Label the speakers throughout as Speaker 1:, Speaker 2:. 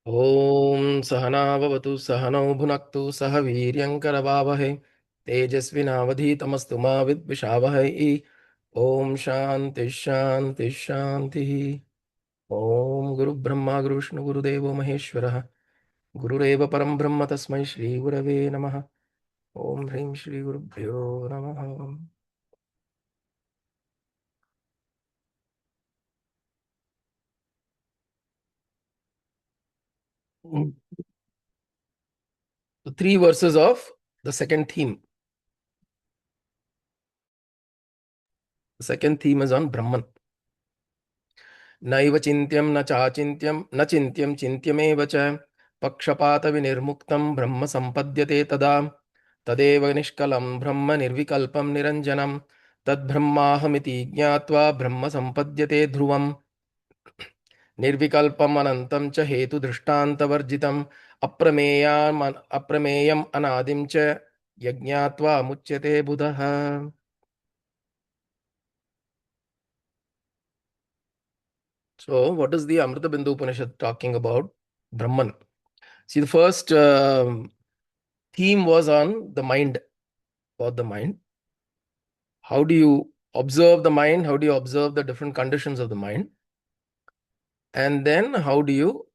Speaker 1: ॐ सहना भवतु सहनौ भुनक्तु सह वीर्यङ्करवावहै तेजस्विनावधीतमस्तु मा विद्विषावहै। ॐ शान्तिः शान्तिः शान्तिः। ॐ गुरुब्रह्मा गुरुविष्णु गुरुदेवो महेश्वरः गुरुरेव परं ब्रह्म तस्मै श्रीगुरवे नमः। ॐ ह्रीं श्रीगुरुभ्यो नमः। The three verses of the second theme. The second theme is on Brahman. नैव चिन्त्यं न चाचिन्त्यं न चिन्त्यं चिन्त्यमेव च पक्षपातविनिर्मुक्तं ब्रह्म सम्पद्यते तदा तदेव निष्कलं ब्रह्म निर्विकल्पं निरञ्जनं तद्ब्रह्माहमिति ज्ञात्वा ब्रह्म सम्पद्यते ध्रुवम् निर्विकल्पम् अनन्तं च हेतुदृष्टान्तवर्जितम् अप्रमेयम् अनादिं च यज्ञात्वा मुच्यते बुधः. So, what is the Amritabindu Upanishad talking about? Brahman. See, the first theme was on the mind, about the mind. How do you observe the mind? How do you observe the different conditions of the mind? And then how do you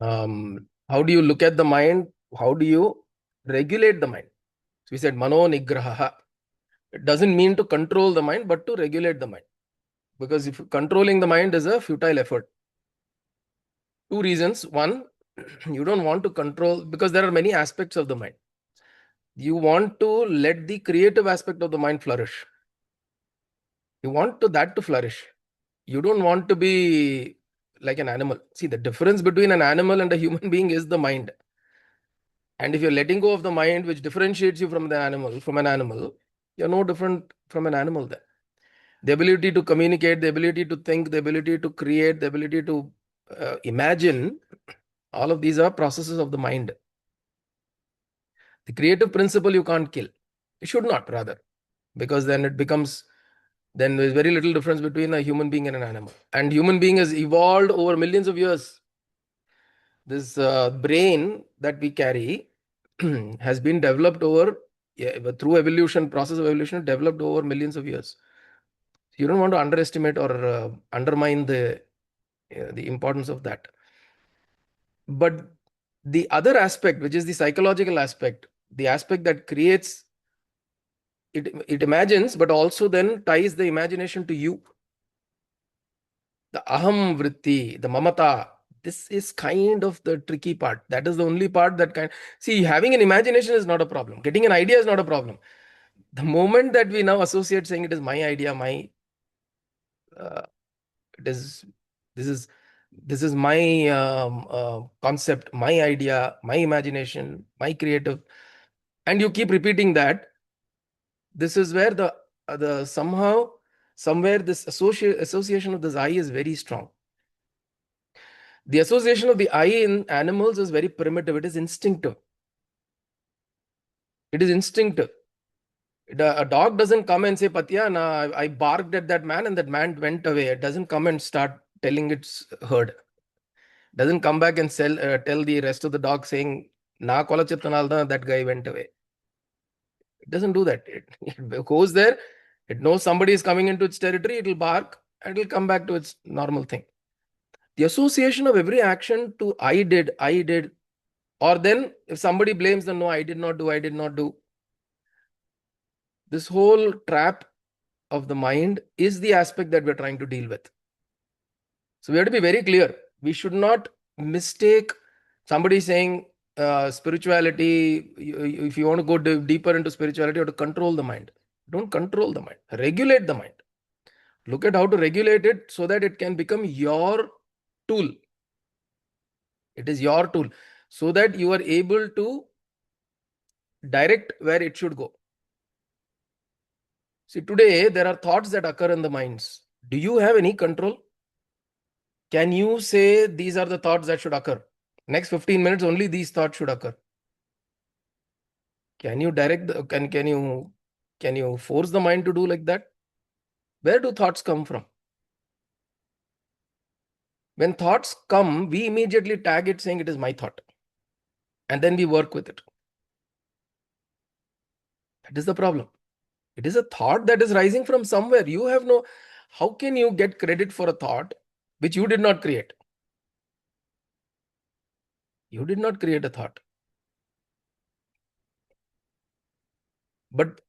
Speaker 1: how do you look at the mind? How do you regulate the mind? So we said mano nigraha. It doesn't mean to control the mind, but to regulate the mind. Because if controlling the mind is a futile effort. Two reasons. One, you don't want to control because there are many aspects of the mind. You want to let the creative aspect of the mind flourish. You want that to flourish. You don't want to be like an animal. See, the difference between an animal and a human being is the mind. And if you're letting go of the mind, which differentiates you from an animal, you're no different from an animal then. The ability to communicate, the ability to think, the ability to create, the ability to imagine, all of these are processes of the mind. The creative principle you can't kill. You should not, rather, because then there's very little difference between a human being and an animal. And human being has evolved over millions of years. This brain that we carry has been developed through evolution, process of evolution, developed over millions of years. You don't want to underestimate or undermine the importance of that. But the other aspect, which is the psychological aspect, the aspect that creates it imagines, but also then ties the imagination to you. The aham vritti, the mamata, this is kind of the tricky part. That is the only part see, having an imagination is not a problem. Getting an idea is not a problem. The moment that we now associate saying it is my idea, uh, it is, this is my concept, my idea, my imagination, my creative, and you keep repeating that, this is where the somewhere this association of this I is very strong. The association of the I in animals is very primitive. It is instinctive. It is instinctive. A dog doesn't come and say, Patya, na, I barked at that man and that man went away. It doesn't come and start telling its herd. Doesn't come back and tell the rest of the dog saying, Na kola chittanalda, that guy went away. It doesn't do that. It goes there. It knows somebody is coming into its territory. It will bark and it will come back to its normal thing. The association of every action to I did, or then if somebody blames them, no, I did not do. This whole trap of the mind is the aspect that we're trying to deal with. So we have to be very clear. We should not mistake somebody saying spirituality. If you want to go deeper into spirituality, you have to control the mind. Don't control the mind. Regulate the mind. Look at how to regulate it so that it can become your tool. It is your tool so that you are able to direct where it should go. See, today there are thoughts that occur in the minds. Do you have any control? Can you say these are the thoughts that should occur? Next 15 minutes, only these thoughts should occur. Can you can you force the mind to do like that? Where do thoughts come from? When thoughts come, we immediately tag it saying it is my thought. And then we work with it. That is the problem. It is a thought that is rising from somewhere. You have no, how can you get credit for a thought which you did not create? You did not create a thought. But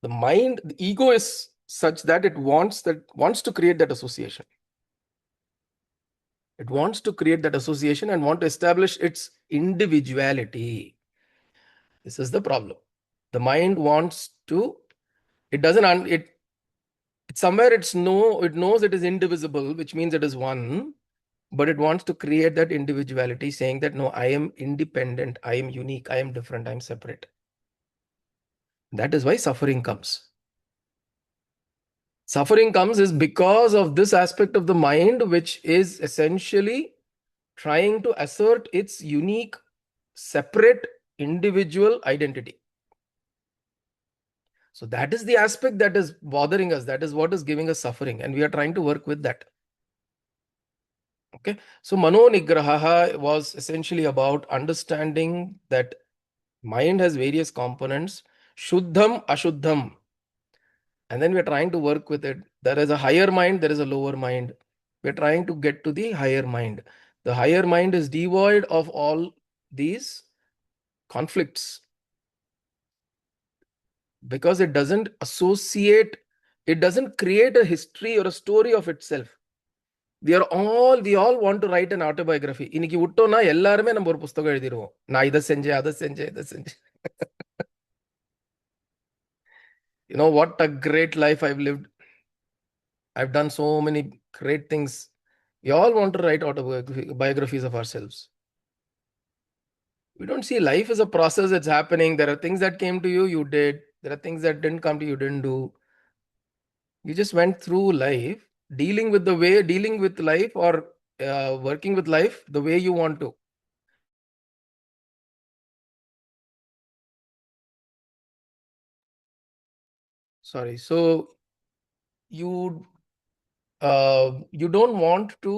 Speaker 1: the mind, the ego is such that it wants to create that association. It wants to create that association and want to establish its individuality. This is the problem. The mind wants to, it doesn't, somewhere it knows it is indivisible, which means it is one, but it wants to create that individuality, saying that no, I am independent, I am unique, I am different, I am separate. That is why suffering comes. Suffering comes is because of this aspect of the mind, which is essentially trying to assert its unique, separate, individual identity. So that is the aspect that is bothering us. That is what is giving us suffering. And we are trying to work with that. Okay. So Mano Nigraha was essentially about understanding that mind has various components, Shuddham, Ashuddham. And then we're trying to work with it. There is a higher mind, there is a lower mind. We're trying to get to the higher mind. The higher mind is devoid of all these conflicts because it doesn't associate, it doesn't create a history or a story of itself. We all want to write an autobiography. இன்னைக்கு விட்டோம்னா எல்லாருமே நம்ம ஒரு புத்தகம் எழுதிடுவோம். நான் இதை செஞ்சேன், அதை செஞ்சேன், இதை செஞ்சேன். You know what a great life I've lived. I've done so many great things. We all want to write autobiographies of ourselves. We don't see life as a process that's happening. There are things that came to you, you did. There are things that didn't come to you, didn't do. You just went through life, dealing with life or working with life the way you want to. Sorry. So you don't want to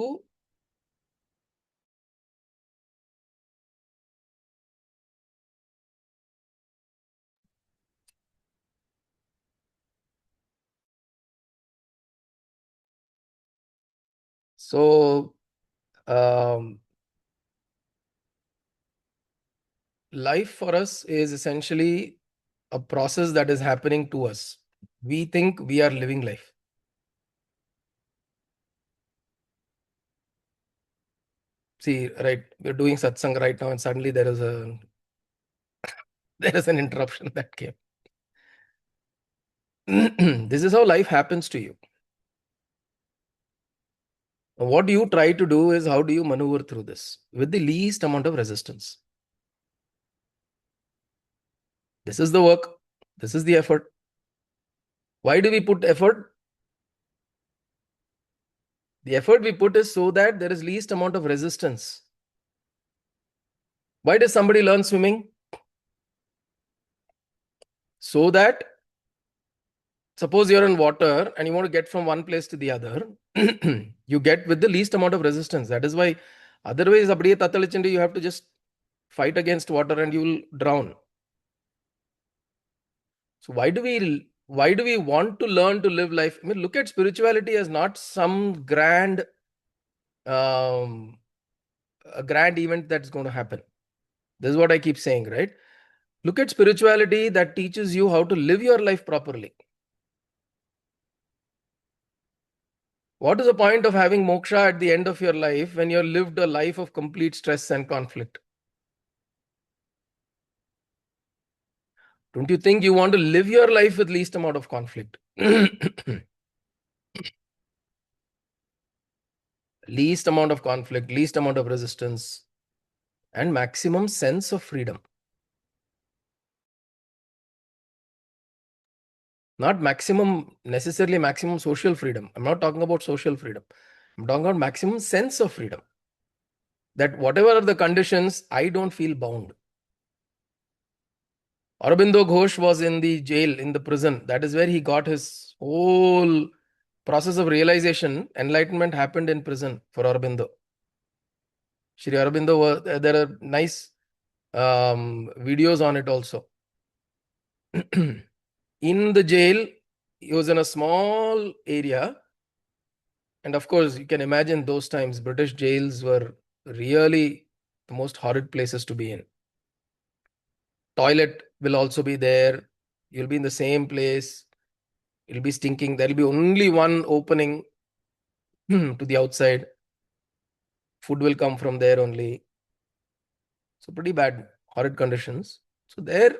Speaker 1: life for us is essentially a process that is happening to us. We think we are living life. See, right, we're doing satsang right now and suddenly there is an interruption that came. This is how life happens to you. What you try to do is how do you maneuver through this with the least amount of resistance. This is the work. This is the effort. Why do we put effort? The effort we put is so that there is least amount of resistance. Why does somebody learn swimming? So that suppose you're in water and you want to get from one place to the other, you get with the least amount of resistance. That is why otherwise you have to just fight against water and you will drown. So why do we want to learn to live life? I mean, look at spirituality as not some grand a grand event that's going to happen. This is what I keep saying, right? Look at spirituality that teaches you how to live your life properly. What is the point of having moksha at the end of your life when you've lived a life of complete stress and conflict? Don't you think you want to live your life with least amount of conflict? Least amount of conflict, least amount of resistance, and maximum sense of freedom. Not necessarily maximum social freedom. I'm not talking about social freedom. I'm talking about maximum sense of freedom. That whatever are the conditions, I don't feel bound. Aurobindo Ghosh was in the jail, in the prison. That is where he got his whole process of realization. Enlightenment happened in prison for Aurobindo. Sri Aurobindo, there are nice videos on it also. In the jail, he was in a small area. And of course, you can imagine those times, British jails were really the most horrid places to be in. Toilet will also be there. You'll be in the same place. It'll be stinking. There'll be only one opening to the outside. Food will come from there only. So pretty bad, horrid conditions. So there,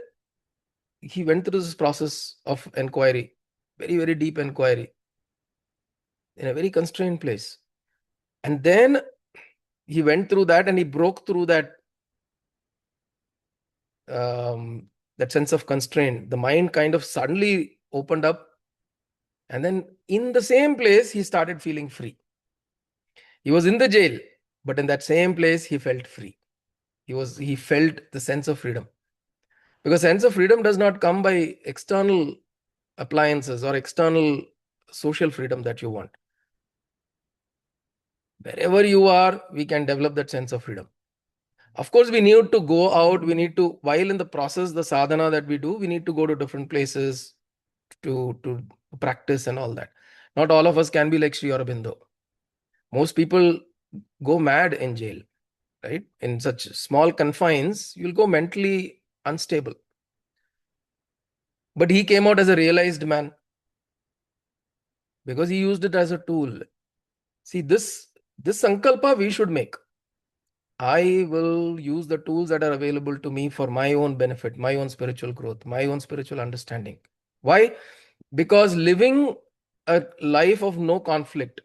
Speaker 1: he went through this process of inquiry, very, very deep inquiry in a very constrained place. And then he went through that and he broke through that that sense of constraint. The mind kind of suddenly opened up. And then in the same place, he started feeling free. He was in the jail, but in that same place, he felt free. He felt the sense of freedom. Because sense of freedom does not come by external appliances or external social freedom that you want. Wherever you are, we can develop that sense of freedom. Of course, we need to go out. We need to, while in the process, the sadhana that we do, we need to go to different places to practice and all that. Not all of us can be like Sri Aurobindo. Most people go mad in jail, right? In such small confines, you'll go mentally unstable. But he came out as a realized man because he used it as a tool. See, this sankalpa we should make. I will use the tools that are available to me for my own benefit, my own spiritual growth, my own spiritual understanding. Why? Because living a life of no conflict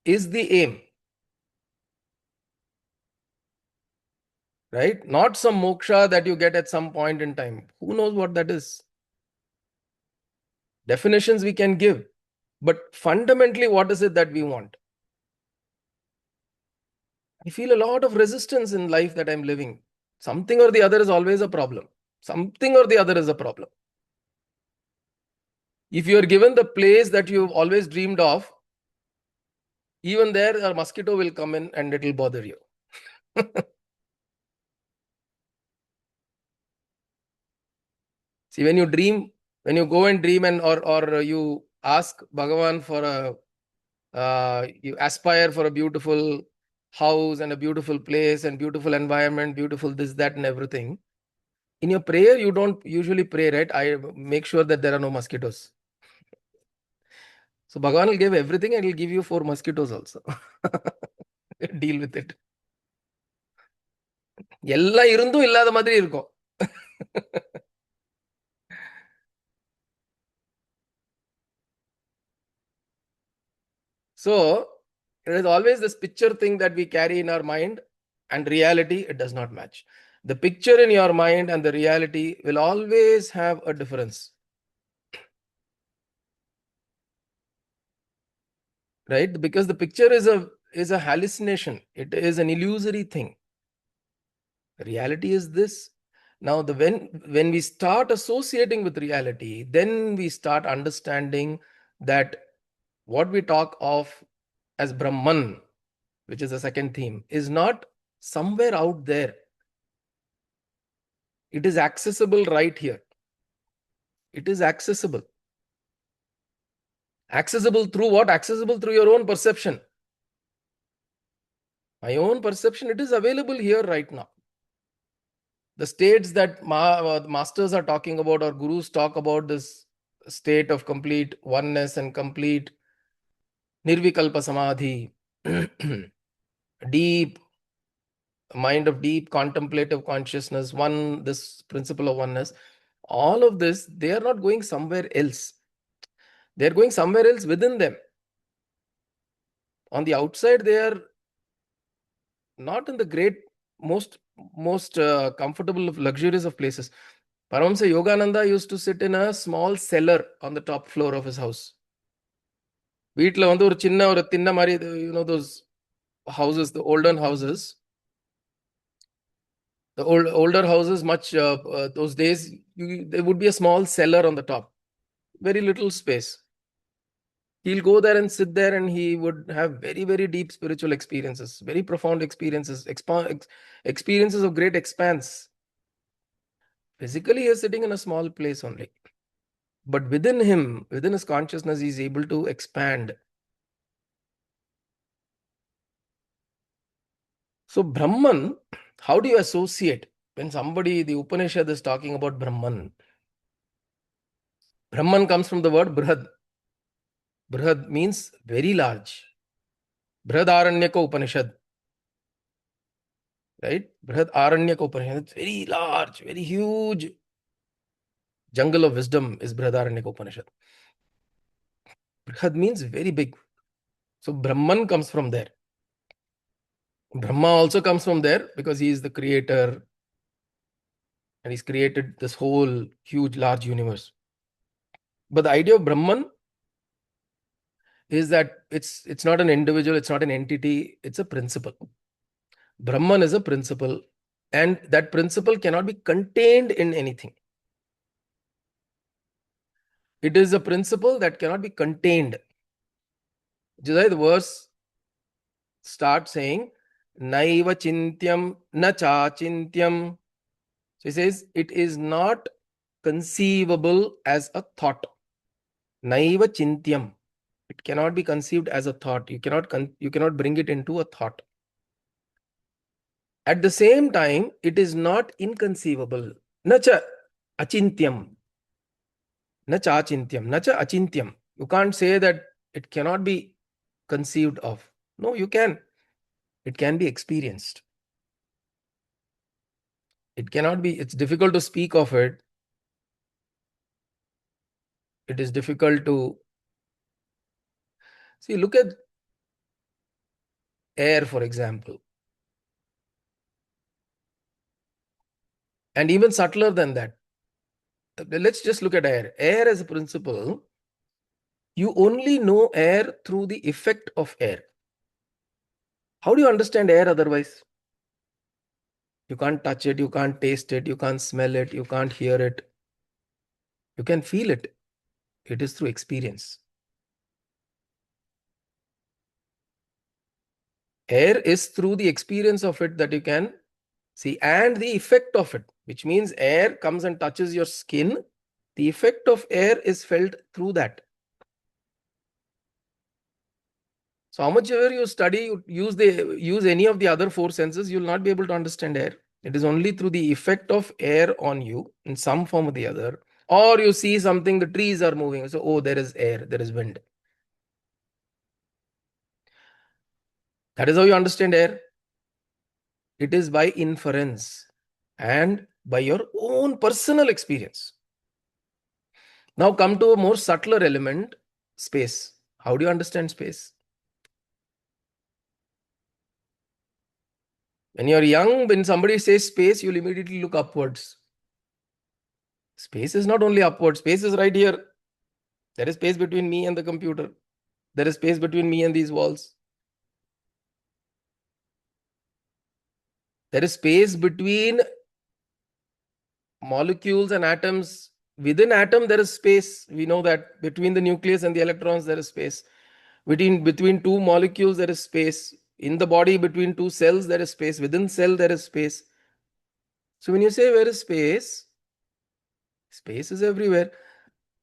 Speaker 1: is the aim, right? Not some moksha that you get at some point in time. Who knows what that is? Definitions we can give, but fundamentally, what is it that we want? I feel a lot of resistance in life that I'm living. Something or the other is always a problem. Something or the other is a problem. If you are given the place that you've always dreamed of, even there a mosquito will come in and it will bother you. See, when you dream, when you go and dream and or you ask Bhagavan for you aspire for a beautiful house and a beautiful place and beautiful environment, beautiful this, that, and everything. In your prayer, you don't usually pray, right? I make sure that there are no mosquitoes. So Bhagavan will give everything and he'll give you 4 mosquitoes also. Deal with it. எல்லாம் இருந்தும் இல்லாத மாதிரி இருக்கும். So there is always this picture thing that we carry in our mind, and reality, it does not match. The picture in your mind and the reality will always have a difference. Right? Because the picture is a hallucination. It is an illusory thing. Reality is this. Now, when we start associating with reality, then we start understanding that what we talk of as Brahman, which is the second theme, is not somewhere out there. It is accessible right here. It is accessible. Accessible through what? Accessible through your own perception. My own perception, it is available here right now. The states that masters are talking about or gurus talk about, this state of complete oneness and complete nirvikalpa samadhi, deep mind of deep contemplative consciousness, this principle of oneness, all of this, they are not going somewhere else. They're going somewhere else within them. On the outside, they are not in the most comfortable, luxurious of places. Paramahamsa Yogananda used to sit in a small cellar on the top floor of his house. வீட்டில் வந்து ஒரு சின்ன ஒரு திண்ணை மாதிரி, those houses, the older houses. The older houses, much those days, there would be a small cellar on the top. Very little space. He'll go there and sit there and he would have very, very deep spiritual experiences, very profound experiences, experiences of great expanse. Physically, he is sitting in a small place only. But within him, within his consciousness, he is able to expand. So Brahman, how do you associate? When somebody, the Upanishad is talking about Brahman. Brahman comes from the word Brihad. Brihad means very large. Brihadaranyaka Upanishad. Right? Brihadaranyaka Upanishad. It's very large, very huge. Jungle of wisdom is Brihadaranyaka Upanishad. Brihad means very big. So Brahman comes from there. Brahma also comes from there because he is the creator and he's created this whole huge, large universe. But the idea of Brahman is that it's not an individual, it's not an entity, it's a principle. Brahman is a principle, and that principle cannot be contained in anything. It is a principle that cannot be contained. Which is why the verse starts saying, Naiva chintyam na chachintyam. So he says, it is not conceivable as a thought. Naiva chintyam. It cannot be conceived as a thought. You cannot bring it into a thought. At the same time, it is not inconceivable. Nacha achintyam. Nacha achintyam. Nacha achintyam. You can't say that it cannot be conceived of. No, you can. It can be experienced. It cannot be, it's difficult to speak of it. It is difficult to see. Look at air, for example. And even subtler than that. Let's just look at air. Air as a principle, you only know air through the effect of air. How do you understand air otherwise? You can't touch it, you can't taste it, you can't smell it, you can't hear it. You can feel it. It is through experience. Air is through the experience of it that you can see, and the effect of it, which means air comes and touches your skin. The effect of air is felt through that. So how much ever you study, you use any of the other four senses, you will not be able to understand air. It is only through the effect of air on you in some form or the other. Or you see something, the trees are moving. So, oh, there is air, there is wind. That is how you understand air. It is by inference and by your own personal experience. Now come to a more subtler element, space. How do you understand space? When you're young, when somebody says space, you'll immediately look upwards. Space is not only upwards, space is right here. There is space between me and the computer. There is space between me and these walls. There is space between molecules and atoms. Within atom, there is space. We know that between the nucleus and the electrons, there is space. Between two molecules, there is space. In the body, between two cells, there is space. Within cell, there is space. So when you say where is space, space is everywhere.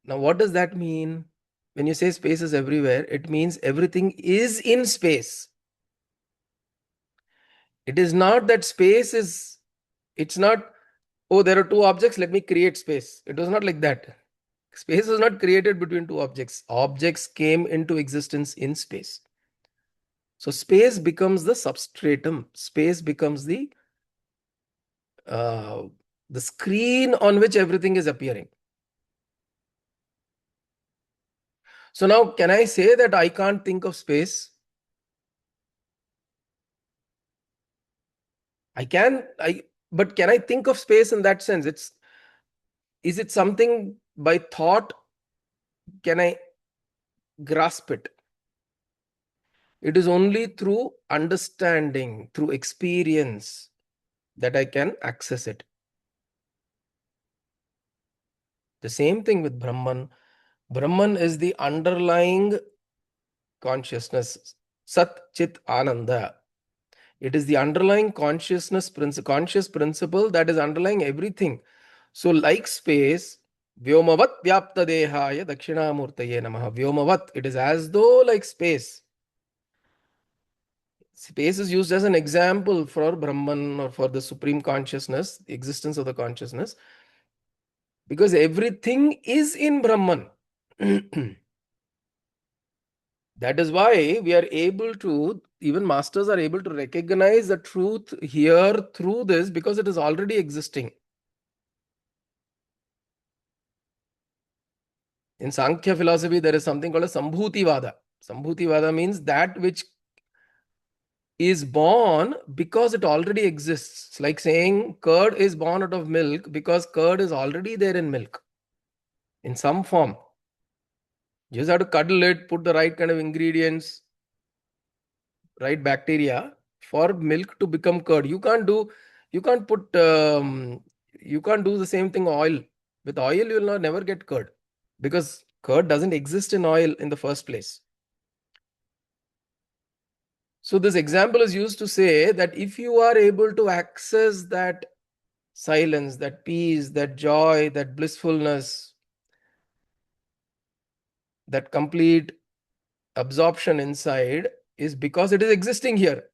Speaker 1: Now, what does that mean? When you say space is everywhere, it means everything is in space. It is not that space is, it's not, oh, there are two objects, let me create space. It was not like that. Space was not created between two objects. Objects came into existence in space. So space becomes the substratum. Space becomes the screen on which everything is appearing. So now, can I say that I can't think of space? But can I think of space in that sense? Is it something by thought? Can I grasp it? It is only through understanding, through experience, that I can access it. The same thing with Brahman. Brahman is the underlying consciousness, Sat Chit Ananda. It is the underlying conscious principle that is underlying everything. So, like space, Vyomavat Vyapta Dehaya Dakshinamurtaye Namaha. Vyomavat, it is as though like space. Space is used as an example for Brahman or for the supreme consciousness, the existence of the consciousness, because everything is in Brahman. That is why we are able to, even masters are able to recognize the truth here through this because it is already existing. In Sankhya philosophy, there is something called a Sambhutivada. Sambhutivada means that which is born because it already exists. It's like saying curd is born out of milk because curd is already there in milk in some form. You just have to cuddle it, put the right kind of ingredients, right bacteria for milk to become curd. You can't put, you can't do the same thing oil. With oil, you will never get curd because curd doesn't exist in oil in the first place. So this example is used to say that if you are able to access that silence, that peace, that joy, that blissfulness, that complete absorption inside is because it is existing here.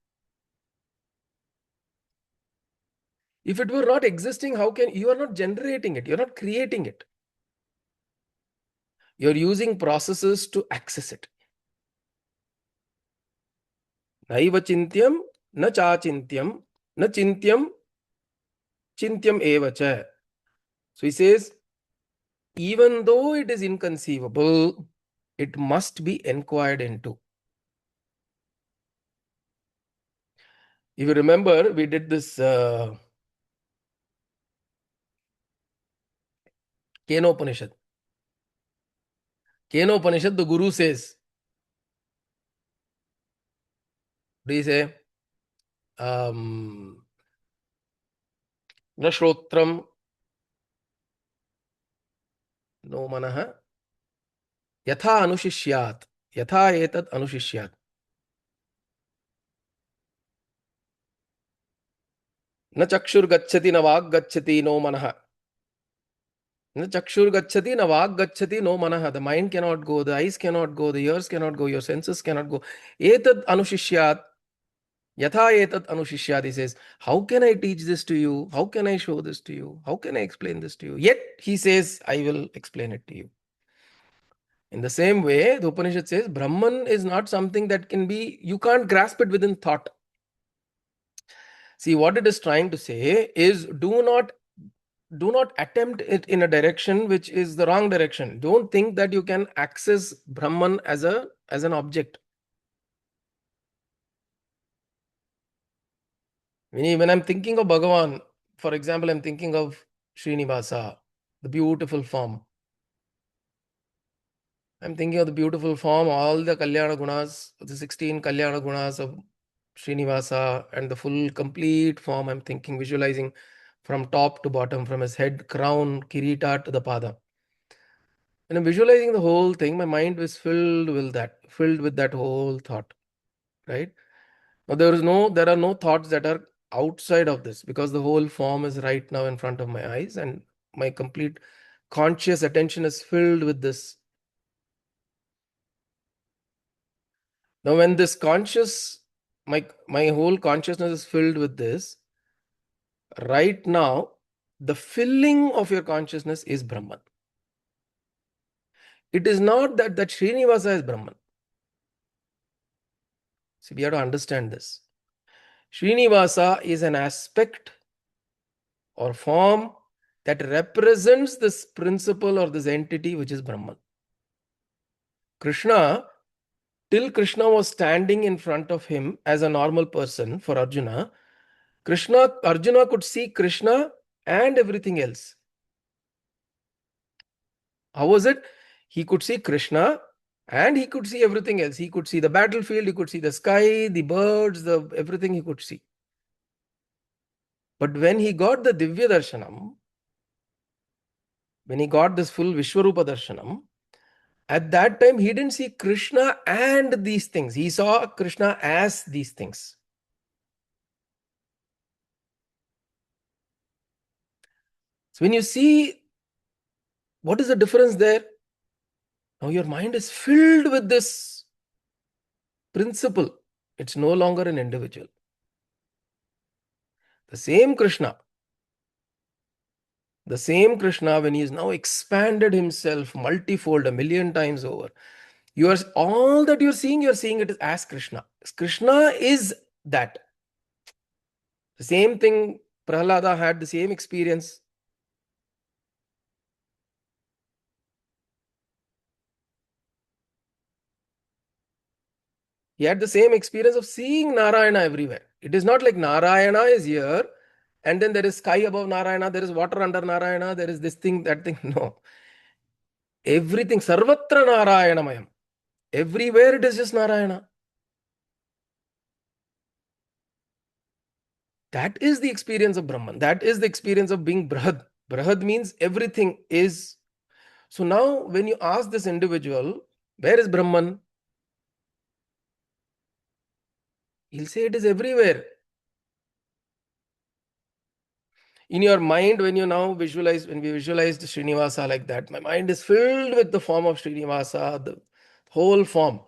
Speaker 1: If it were not existing, how can you are not generating it? You're not creating it. You're using processes to access it. Naiva chintyam, na chachintyam, na chintyam, chintyam evacha. So he says, even though it is inconceivable, it must be inquired into. If you remember, we did this Kenopanishad. Kenopanishad, the Guru says, what do you say? Na shrotram, no manaha, yatha anushishyat, yatha etat anushishyat. Na chakshur gacchati, na vag gacchati, no manaha. Na chakshur gacchati, na vag gacchati, no manaha. The mind cannot go, the eyes cannot go, the ears cannot go, your senses cannot go. Etat anushishyat, yatha etat anushishyat. He says, how can I teach this to you? How can I show this to you? How can I explain this to you? Yet he says, I will explain it to you. In the same way, the Upanishad says, Brahman is not something that can be, you can't grasp it within thought. See, what it is trying to say is do not attempt it in a direction which is the wrong direction. Don't think that you can access Brahman as an object. When I'm thinking of Bhagavan, for example, I'm thinking of Srinivasa, the beautiful form. I'm thinking of the beautiful form, all the Kalyana Gunas, the 16 Kalyana Gunas of Srinivasa, and the full complete form. I'm thinking, visualizing from top to bottom, from his head, crown, kirita to the pada. And I'm visualizing the whole thing. My mind is filled with that whole thought, right? Now there are no thoughts that are outside of this because the whole form is right now in front of my eyes, and my complete conscious attention is filled with this. Now, when this my whole consciousness is filled with this, right now, the filling of your consciousness is Brahman. It is not that Srinivasa is Brahman. So we have to understand this. Srinivasa is an aspect or form that represents this principle or this entity which is Brahman. Till Krishna was standing in front of him as a normal person for Arjuna could see Krishna and everything else. How was it? He could see Krishna and he could see everything else. He could see the battlefield, he could see the sky, the birds, everything he could see. But when he got the Divya Darshanam, when he got this full Vishwarupa Darshanam, At that time, he didn't see Krishna and these things. He saw Krishna as these things. So when you see, what is the difference there? Now your mind is filled with this principle. It's no longer an individual. The same Krishna, when he is now expanded himself multifold, a million times over, you are all that you're seeing it as Krishna. Krishna is that. The same thing, Prahlada had the same experience. He had the same experience of seeing Narayana everywhere. It is not like Narayana is here and then there is sky above Narayana, there is water under Narayana, there is this thing, that thing. No. Everything, Sarvatra Narayanamaya. Everywhere it is just Narayana. That is the experience of Brahman. That is the experience of being Brahad. Brahad means everything is. So now, when you ask this individual, where is Brahman? He'll say it is everywhere. In your mind, when we visualized Srinivasa like that, my mind is filled with the form of Srinivasa, the whole form.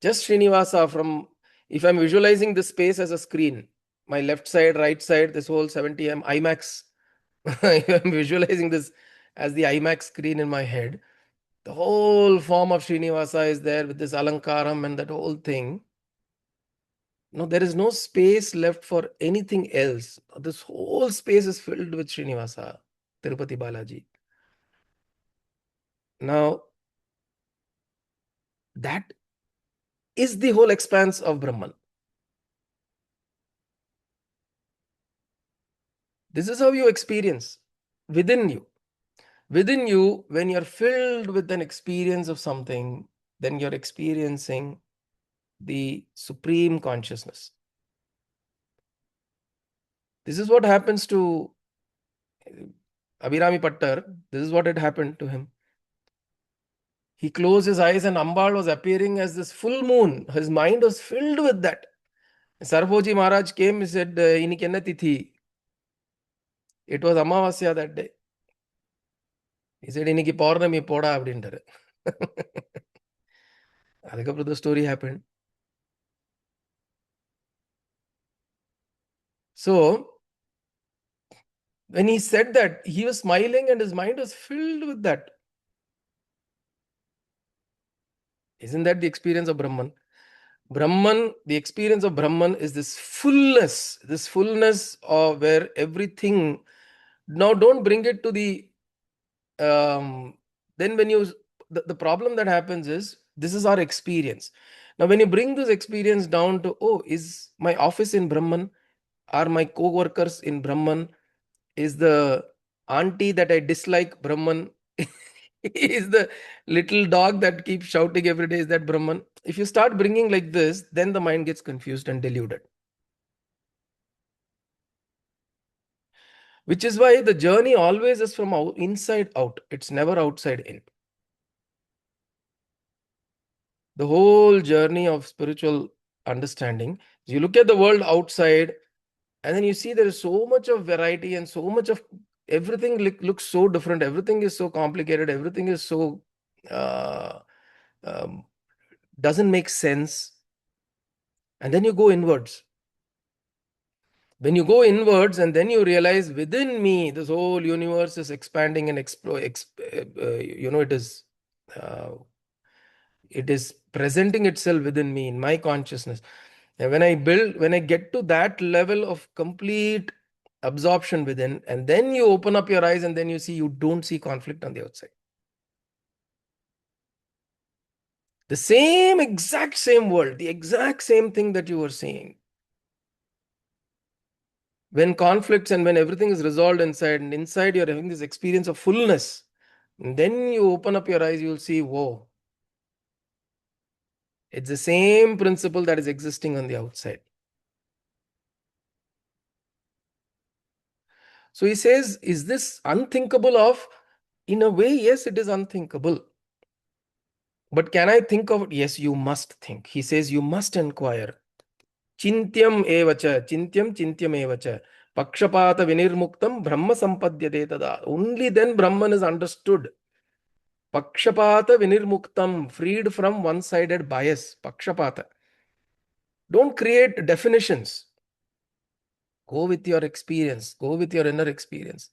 Speaker 1: Just Srinivasa if I'm visualizing this space as a screen, my left side, right side, this whole 70 IMAX, I'm visualizing this as the IMAX screen in my head. The whole form of Srinivasa is there with this Alankaram and that whole thing. No, there is no space left for anything else. This whole space is filled with Srinivasa, Tirupati Balaji. Now, that is the whole expanse of Brahman. This is how you experience within you. Within you, when you're filled with an experience of something, then you're experiencing the supreme consciousness. This is what happens to Abhirami Pattar. This is what had happened to him. He closed his eyes and Ambal was appearing as this full moon. His mind was filled with that. Sarboji Maharaj came, he said, Iniki enna tithi? It was Amavasya that day. He said, Iniki Paurnami poda அப்படின்றாரு. அதுக்கப்புறம் the story happened. So, when he said that, he was smiling and his mind was filled with that. Isn't that the experience of Brahman? Brahman, the experience of Brahman is this fullness of where everything. Now, don't bring it to the. Then, when you. The problem that happens is this is our experience. Now, when you bring this experience down to, oh, is my office in Brahman? Are my co workers in Brahman? Is the auntie that I dislike Brahman? Is the little dog that keeps shouting every day, is that Brahman? If you start bringing like this, then the mind gets confused and deluded. Which is why the journey always is from inside out. It's never outside in. The whole journey of spiritual understanding, you look at the world outside and then you see there is so much of variety and so much of everything looks so different. Everything is so complicated. Everything is so doesn't make sense. And then you go inwards. When you go inwards and then you realize within me, this whole universe is expanding and it is presenting itself within me in my consciousness. And when I get to that level of complete absorption within, and then you open up your eyes and then you don't see conflict on the outside. The exact same world, the exact same thing that you were seeing. When conflicts and when everything is resolved inside, and inside you're having this experience of fullness, and then you open up your eyes, you'll see, whoa, it's the same principle that is existing on the outside. So he says, is this unthinkable of? In a way, yes, it is unthinkable. But can I think of it? Yes, you must think. He says you must inquire. Chintyam evacha, chintyam evacha. Pakshapata vinirmuktam brahma sampadyate tada. Only then Brahman is understood. Pakshapata vinirmuktam, freed from one-sided bias. Pakshapata. Don't create definitions. Go with your experience. Go with your inner experience.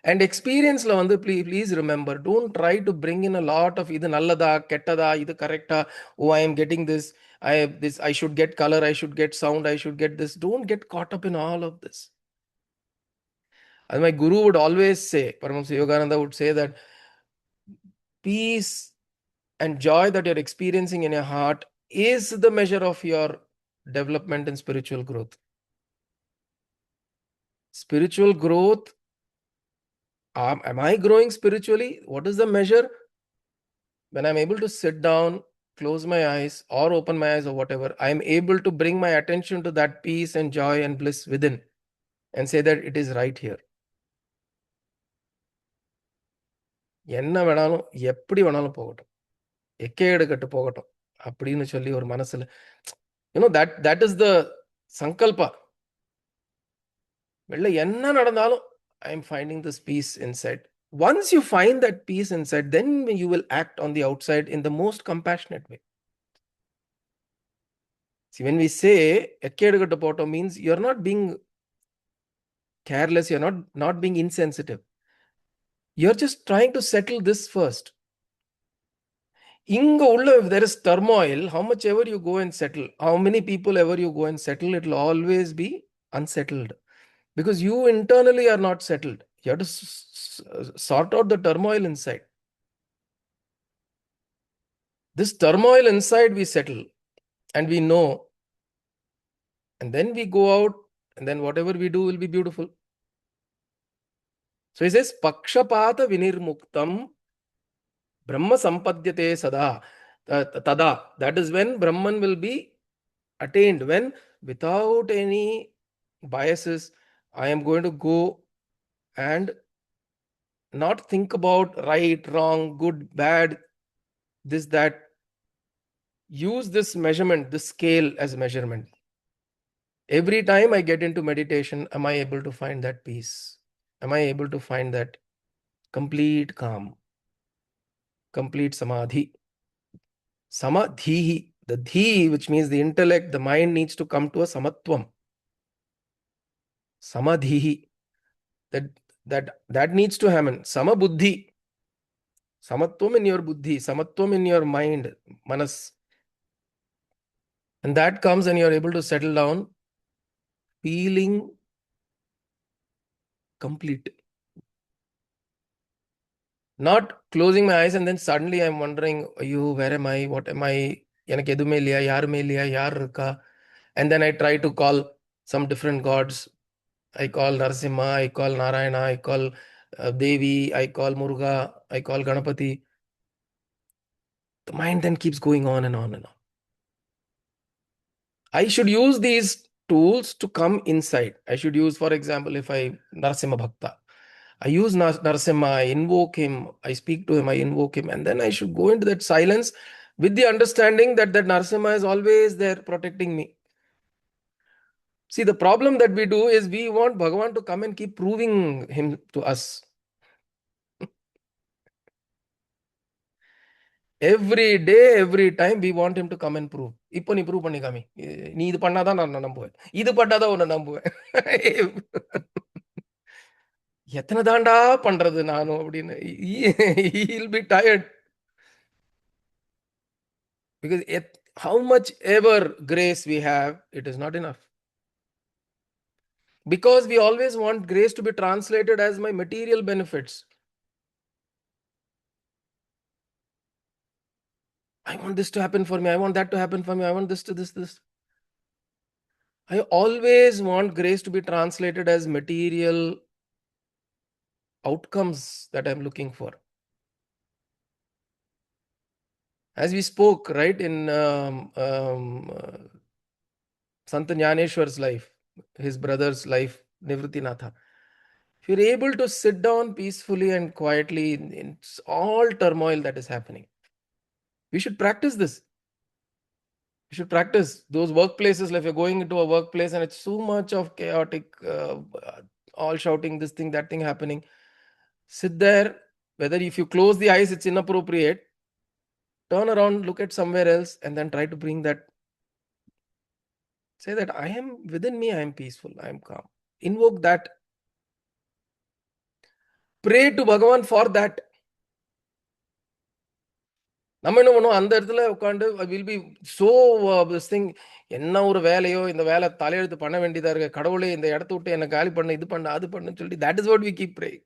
Speaker 1: And experience la vandu, please remember, don't try to bring in a lot of idu nallada, kettada, idu correcta. Oh, I am getting this. I should get color. I should get sound. I should get this. Don't get caught up in all of this. As my guru would always say, Paramahamsa Yogananda would say that peace and joy that you're experiencing in your heart is the measure of your development and spiritual growth. Spiritual growth. Am I growing spiritually? What is the measure? When I'm able to sit down, close my eyes or open my eyes or whatever, I'm able to bring my attention to that peace and joy and bliss within and say that it is right here. என்ன வேணாலும் எப்படி வேணாலும் போகட்டும், எக்கேடு கட்டு போகட்டும் அப்படின்னு சொல்லி ஒரு மனசுல, that is the sankalpa. வெளில என்ன நடந்தாலும் I am finding this peace inside. Once you find that peace inside, then you will act on the outside in the most compassionate way. See, when we say ekkedu kattu poto means you're not being careless, you're not being insensitive. You're just trying to settle this first. Inga ulla, if there is turmoil, how much ever you go and settle, how many people ever you go and settle, it will always be unsettled. Because you internally are not settled. You have to sort out the turmoil inside. This turmoil inside we settle and we know. And then we go out and then whatever we do will be beautiful. So he says, Pakshapata vinirmuktam Brahma sampadyate sada. Tada. That is when Brahman will be attained. When without any biases, I am going to go and not think about right, wrong, good, bad, this, that. Use this measurement, this scale as measurement. Every time I get into meditation, am I able to find that peace? Am I able to find that complete calm, complete samadhi? Samadhi, the dhi, which means the intellect, the mind needs to come to a samatvam. Samadhi, that needs to happen. Samabuddhi, samatvam in your buddhi, samatvam in your mind, manas. And that comes and you're able to settle down, feeling complete. Not closing my eyes and then suddenly I'm wondering, where am I? What am I? எனக்கு எதுவுமே இல்லையா, யாருமே இல்லையா, யார் இருக்கா? And then I try to call some different gods. I call Narasimha, I call Narayana, I call Devi, I call Muruga, I call Ganapati. The mind then keeps going on and on and on. I should use these tools to come inside. I should use, for example, if I Narasimha Bhakta, I use Narasimha, I invoke him, I speak to him, I invoke him, and then I should go into that silence with the understanding that Narasimha is always there protecting me. See, the problem that we do is we want Bhagavan to come and keep proving him to us. Every day, every time we want him to come and prove. இப்போ நீ prove பண்ணி காமி, நீ இது பண்ணாதான் நான் நம்புவேன், இது பண்ணாதான் உன்னை நம்புவேன். எத்தனை தாண்டா பண்றது நானும் அப்படின்னு. He'll be tired. Because how much ever grace we have, it is not enough. Because we always want grace to be translated as my material benefits. I want this to happen for me. I want that to happen for me. I want this to this. I always want grace to be translated as material outcomes that I'm looking for. As we spoke, right, in Sant Jnaneshwar's life, his brother's life, Nivritinatha. If you're able to sit down peacefully and quietly in all turmoil that is happening, We should practice this. You should practice those workplaces. Like if you're going into a workplace and it's so much of chaotic, all shouting, this thing, that thing happening. Sit there. Whether if you close the eyes, it's inappropriate. Turn around, look at somewhere else, and then try to bring that. Say that I am within me. I am peaceful. I am calm. Invoke that. Pray to Bhagavan for that. நம்ம என்ன பண்ணுவோம், அந்த இடத்துல உட்காந்து will be so this thing, என்ன ஒரு வேலையோ இந்த வேலை தலையெழுத்து பண்ண வேண்டியதா இருக்கு, கடவுளே இந்த இடத்த விட்டு என்ன காலி பண்ணு, இது பண்ணு, அது பண்ணுன்னு சொல்லிட்டு that is what we keep praying.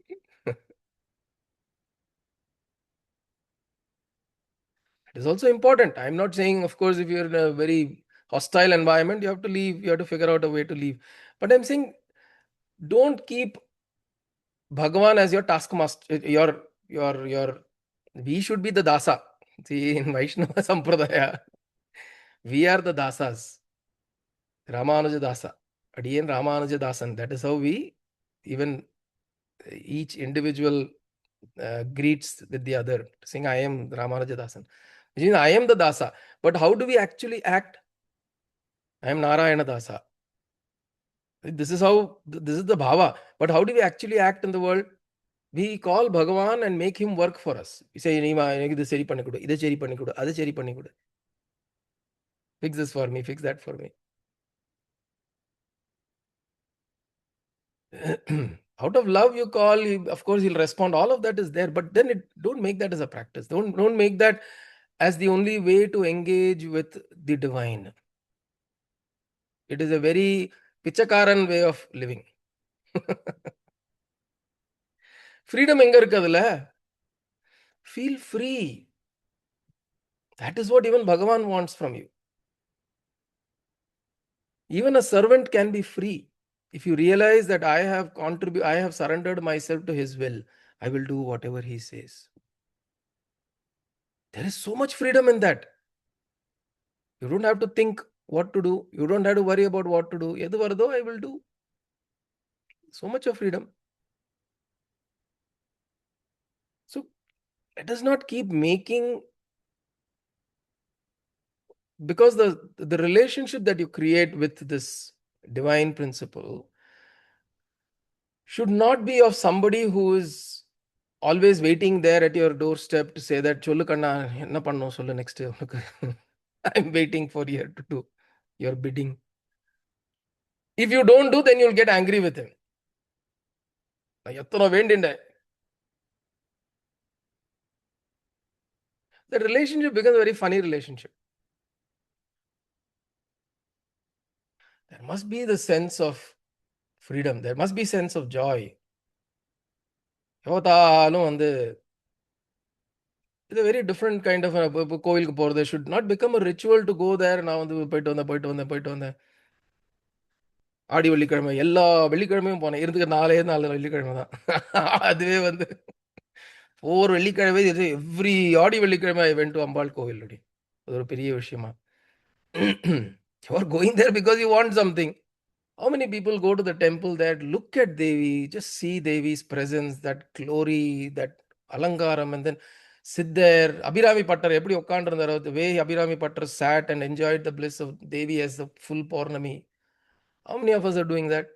Speaker 1: It is also important. I'm not saying, of course, if you're in a very hostile environment, you have to leave, you have to figure out a way to leave. But I'm saying, don't keep Bhagavan as your taskmaster, we should be the dasa. See, in Vaishnava Sampradaya, we are the dasas. Ramanuja Dasa. Adiyan Ramanuja Dasan. That is how we, even each individual greets with the other, saying, I am Ramanuja Dasan. Which means I am the Dasa. But how do we actually act? I am Narayana Dasa. This is the bhava. But how do we actually act in the world? We call Bhagavan and make him work for us. We say, fix this for me, fix that for me. Out of love you call, of course he'll respond. All of that is there, but then don't make that as a practice. Don't make that as the only way to engage with the divine. It is a very pichakaran way of living. Freedom enga irukadula. Feel free. That is what even Bhagavan wants from you. Even a servant can be free. If you realize that I have surrendered myself to his will, I will do whatever he says. There is so much freedom in that. You don't have to think what to do. You don't have to worry about what to do. Edu vardo, I will do. So much of freedom. So let us not keep making, because the relationship that you create with this divine principle should not be of somebody who is always waiting there at your doorstep to say that sollu kanna enna pannom sollu next. I'm waiting for you to do your bidding. If you don't do, then you'll get angry with him. The relationship becomes a very funny relationship. There must be the sense of freedom. There must be sense of joy. It's a very different kind of கோவிலுக்கு போறது. Should not become a ritual to go there. நான் போயிட்டு வந்தேன். ஆடி வெள்ளிக்கிழமை எல்லா வெள்ளிக்கிழமையும் போனேன். இருந்துக்கு 4 வெள்ளிக்கிழமை தான். அதுவே 4 வெள்ளிக்கிழமை எவ்ரி ஆடி வெள்ளிக்கிழமை ஐ வென்ட் டு அம்பாள் கோவில். அது ஒரு பெரிய விஷயமா? You are going there because you want something. How many people go to the temple that look at Devi, just see Devi's presence, that glory, that alangaram, and then sit there? Abhirami Pattar, eppadi ukkandrundaru, the way Abhirami Pattar sat and enjoyed the bliss of Devi as the full Purnami. How many of us are doing that?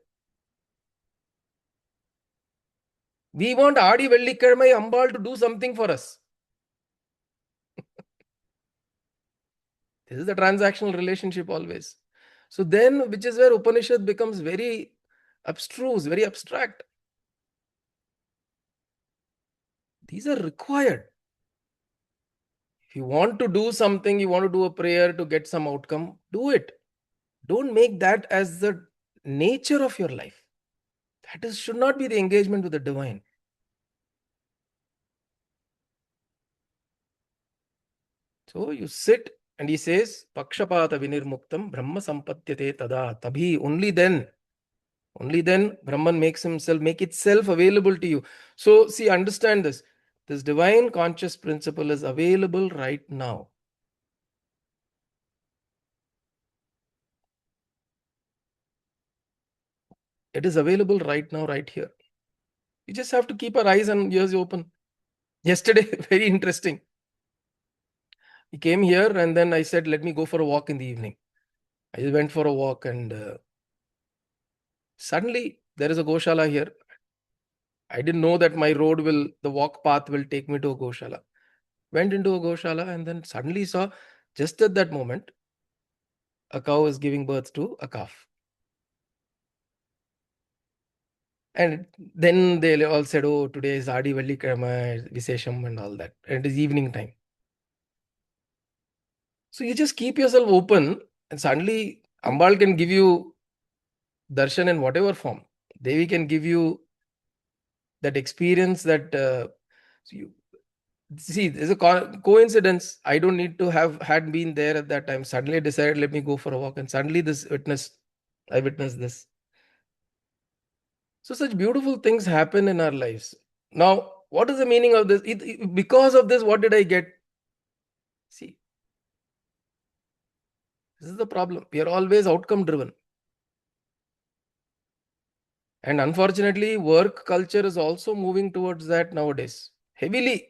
Speaker 1: We want Adi Vellikkilamai Ambal to do something for us. This is the transactional relationship always. So then, which is where Upanishad becomes very abstruse, very abstract. These are required. If you want to do something, you want to do a prayer to get some outcome, do it. Don't make that as the nature of your life. That should not be the engagement with the divine. So you sit and he says, Pakshapata vinirmuktam brahma sampatyate tada. Tabhi, only then Brahman make itself available to you. So see, understand this. This divine conscious principle is available right now. It is available right now, right here. You just have to keep our eyes and ears open. Yesterday, very interesting. He came here, and then I said, let me go for a walk in the evening. I went for a walk, and suddenly there is a Goshala here. I didn't know that the walk path will take me to a Goshala. Went into a Goshala, and then suddenly saw, just at that moment, a cow is giving birth to a calf. And then they all said, oh, today is Adi Vallikrama, Visesham, and all that. And it is evening time. So you just keep yourself open, and suddenly Ambal can give you darshan in whatever form. Devi can give you that experience that so you see. There's a coincidence. I don't need to have had been there at that time. Suddenly I decided, let me go for a walk, and suddenly I witnessed this. So such beautiful things happen in our lives. Now, what is the meaning of this? Because of this, what did I get? See, this is the problem. We are always outcome driven. And unfortunately, work culture is also moving towards that nowadays. Heavily.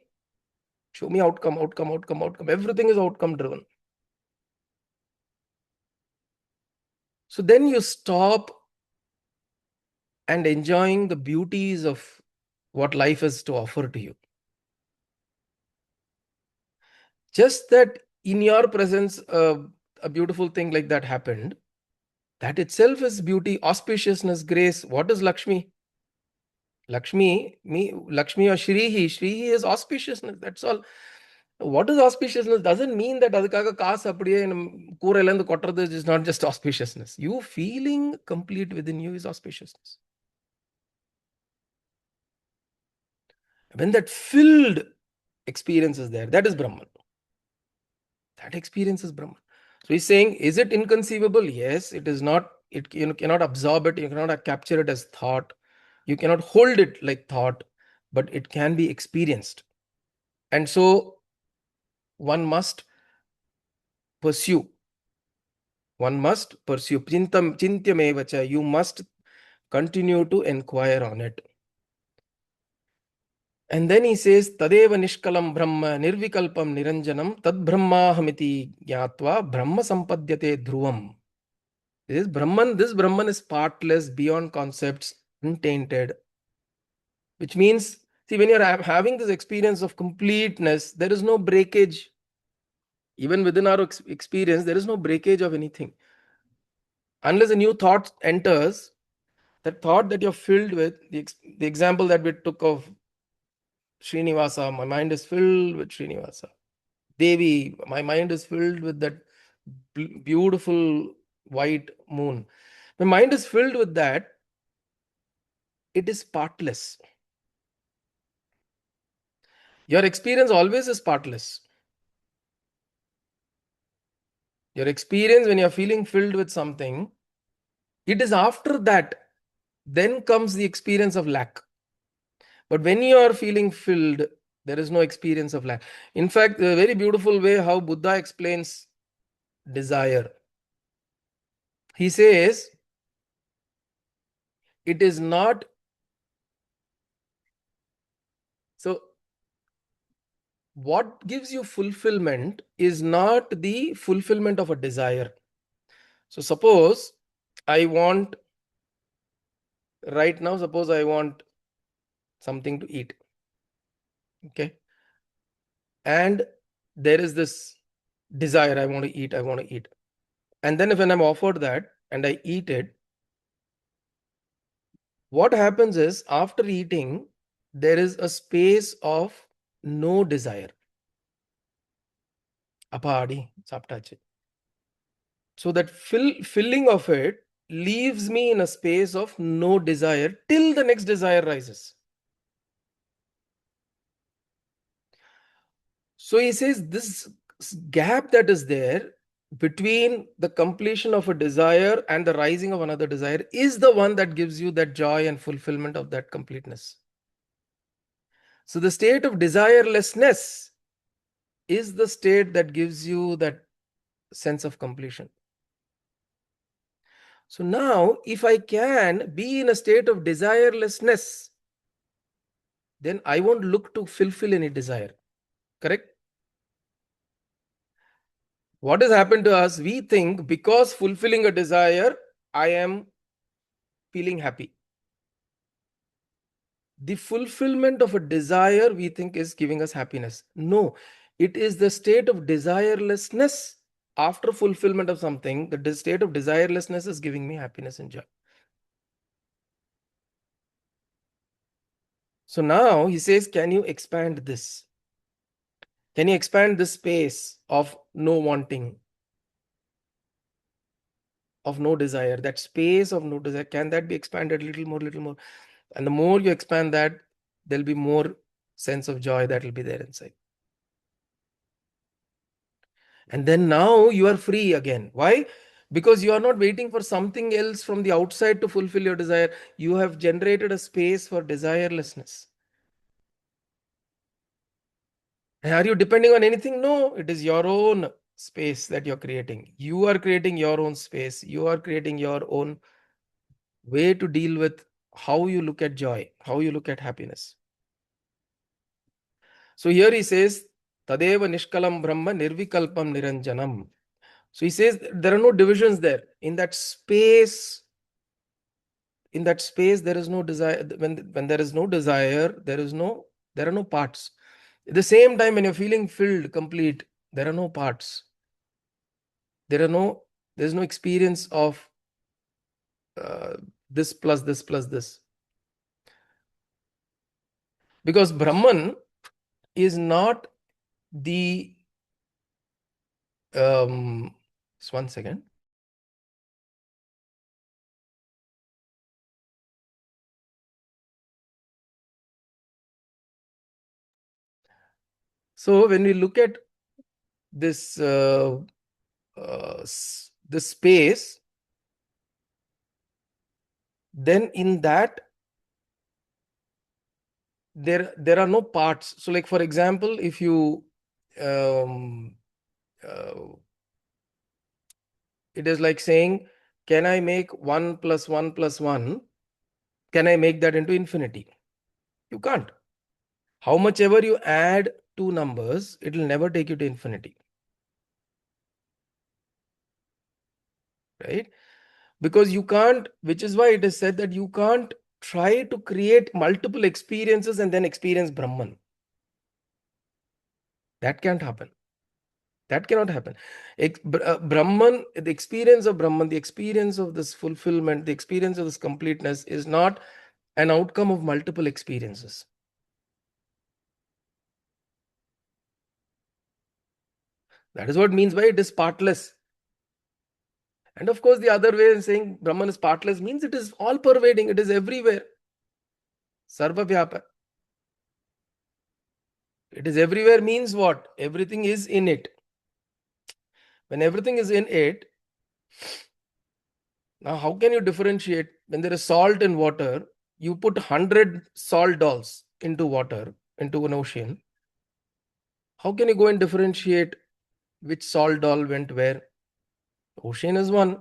Speaker 1: Show me outcome, outcome, outcome, outcome. Everything is outcome driven. So then you stop and enjoying the beauties of what life has to offer to you. Just that in your presence, a beautiful thing like that happened. That itself is beauty, auspiciousness, grace. What is Lakshmi? Lakshmi or Shrihi. Shrihi is auspiciousness. That's all. What is auspiciousness? Doesn't mean that adukkaga kaas appadiye koorailando kottradhu is not just auspiciousness. You feeling complete within you is auspiciousness. When that filled experience is there, that is Brahman. That experience is Brahman. So he's saying, is it inconceivable? Yes, it is not. You cannot absorb it. You cannot capture it as thought. You cannot hold it like thought, but it can be experienced. And so one must pursue. One must pursue. Chintyam you must continue to inquire on it. And then he says, Tadeva Nishkalam Brahma Nirvikalpam Niranjanam Tad Brahmahamiti Gyatva Brahma Sampadyate Dhruvam. This Brahman is partless, beyond concepts, untainted. Which means, see, when you're having this experience of completeness, there is no breakage. Even within our experience, there is no breakage of anything. Unless a new thought enters, that thought that you're filled with, the example that we took of Srinivasa, my mind is filled with Srinivasa. Devi, my mind is filled with that beautiful white moon. My mind is filled with that. It is partless. Your experience always is partless. Your experience when you're feeling filled with something, it is after that, then comes the experience of lack. But when you are feeling filled, there is no experience of lack. In fact, a very beautiful way how Buddha explains desire. He says, it is not. So, what gives you fulfillment is not the fulfillment of a desire. So, suppose I want something to eat. Okay. And there is this desire, I want to eat. And then when I'm offered that and I eat it, what happens is after eating, there is a space of no desire. Apadi, saptache. So that filling of it leaves me in a space of no desire till the next desire rises. So he says this gap that is there between the completion of a desire and the rising of another desire is the one that gives you that joy and fulfillment of that completeness. So the state of desirelessness is the state that gives you that sense of completion. So now, if I can be in a state of desirelessness, then I won't look to fulfill any desire. Correct? What has happened to us? We think because fulfilling a desire, I am feeling happy. The fulfillment of a desire we think is giving us happiness. No, it is the state of desirelessness after fulfillment of something. The state of desirelessness is giving me happiness and joy. So now he says, can you expand this? Can you expand this space of no wanting, of no desire? That space of no desire, can that be expanded a little more, little more? And the more you expand that, there'll be more sense of joy that will be there inside. And then now you are free again. Why? Because you are not waiting for something else from the outside to fulfill your desire. You have generated a space for desirelessness. And are you depending on anything? No, it is your own space that you're creating. You are creating your own space. You are creating your own way to deal with how you look at joy, how you look at happiness. So here he says, Tadeva Nishkalam Brahma Nirvikalpam Niranjanam. So he says there are no divisions there. In that space, there is no desire. When there is no desire, there are no parts. At the same time, when you're feeling filled, complete, there are no parts. There's no experience of this plus this plus this. Because Brahman is not the just one second. So when we look at this this space, then in that there are no parts. So like for example, if you it is like saying, can I make 1 plus 1 plus 1? Can I make that into infinity? You can't. How much ever you add two numbers, it will never take you to infinity. Right? Because you can't, which is why it is said that you can't try to create multiple experiences and then experience Brahman. That can't happen. That cannot happen. Brahman, the experience of Brahman, the experience of this fulfillment, the experience of this completeness is not an outcome of multiple experiences. That is what it means by it is partless. And of course, the other way of saying Brahman is partless means it is all pervading, it is everywhere. Sarva Vyapa. It is everywhere means what? Everything is in it. When everything is in it, now how can you differentiate? When there is salt in water, you put 100 salt dolls into water, into an ocean. How can you go and differentiate which salt doll went where? Ocean is one.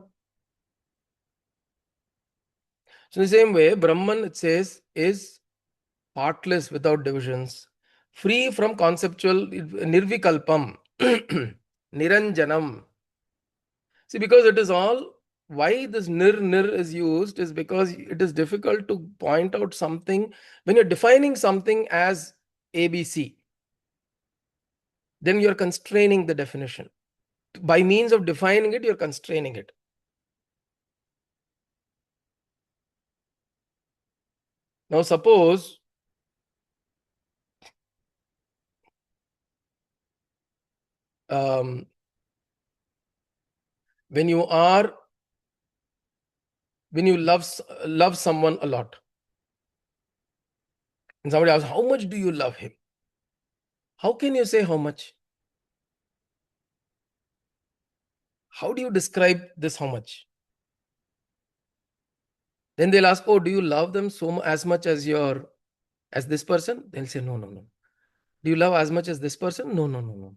Speaker 1: So in the same way, Brahman, it says, is partless without divisions, free from conceptual nirvikalpam, niranjanam. See, because it is all, why this nir is used is because it is difficult to point out something. When you're defining something as ABC, then you're constraining the definition. By means of defining it, you're constraining it. Now, suppose when you love someone a lot, and somebody asks, how much do you love him? How can you say how much? How do you describe this how much? Then they'll ask, oh, do you love them as much as this person? They'll say, no, no, no. Do you love as much as this person? No, no, no, no.